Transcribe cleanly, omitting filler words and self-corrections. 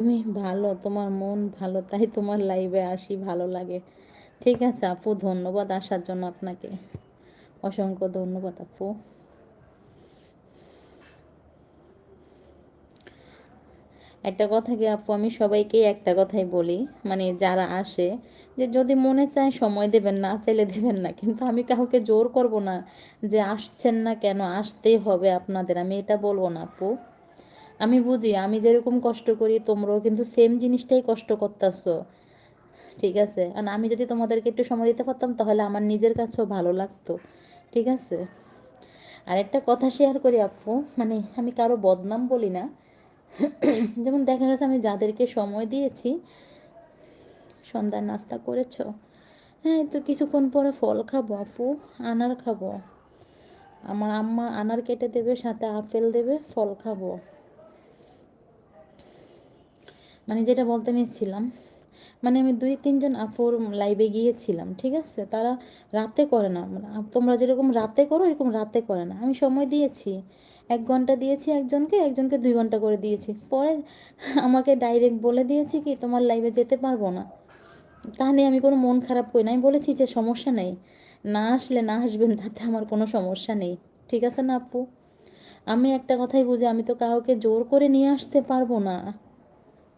তুমি ভালো, তোমার মন ভালো, তাই তোমার লাইভে আসি, ভালো লাগে। ঠিক আছে আপু, ধন্যবাদ আসার জন্য আপনাকে, অসংখ্য ধন্যবাদ আপু। একটা কথা কি আপু, আমি সবাইকে একটা কথাই বলি, মানে যারা আসে, যে যদি মনে চায় সময় দেবেন, না চাইলে দেবেন না, কিন্তু আমি কাউকে জোর করব না যে আসছেন না কেন, আসতেই হবে আপনাদের, আমি এটা বলবো না আপু। আমি বুঝি, আমি যেরকম কষ্ট করি তোমরাও কিন্তু সেম জিনিসটাই কষ্ট করতেছো। ঠিক আছে, আর আমি যদি তোমাদেরকে একটু সময় দিতে পারতাম তাহলে আমার নিজের কাছেও ভালো লাগতো। ঠিক আছে। আর একটা কথা শেয়ার করি আপু, মানে আমি কারো বদনাম বলি না। যেমন দেখা গেছে আমি যাদেরকে সময় দিয়েছি, সন্ধ্যার নাস্তা করেছো? হ্যাঁ, এই তো কিছুক্ষণ পরে ফল খাবো আপু, আনার খাবো। আমার আম্মা আনার কেটে দেবে, সাথে আপেল দেবে, ফল খাবো। মানে যেটা বলতে নিচ্ছিলাম, মানে আমি 2-3 জন আপুর লাইভে গিয়েছিলাম, ঠিক আছে, তারা রাতে করে না, মানে তোমরা যেরকম রাতে করো এরকম রাতে করে না। আমি সময় দিয়েছি, 1 ঘন্টা দিয়েছি একজনকে, একজনকে 2 ঘন্টা করে দিয়েছি, পরে আমাকে ডাইরেক্ট বলে দিয়েছি কি তোমার লাইভে যেতে পারবো না। তা নিয়ে আমি কোনো মন খারাপ করি না, আমি বলেছি যে সমস্যা নেই, না আসলে না আসবেন, তাতে আমার কোনো সমস্যা নেই। ঠিক আছে না আপু? আমি একটা কথাই বুঝি, আমি তো কাউকে জোর করে নিয়ে আসতে পারবো না।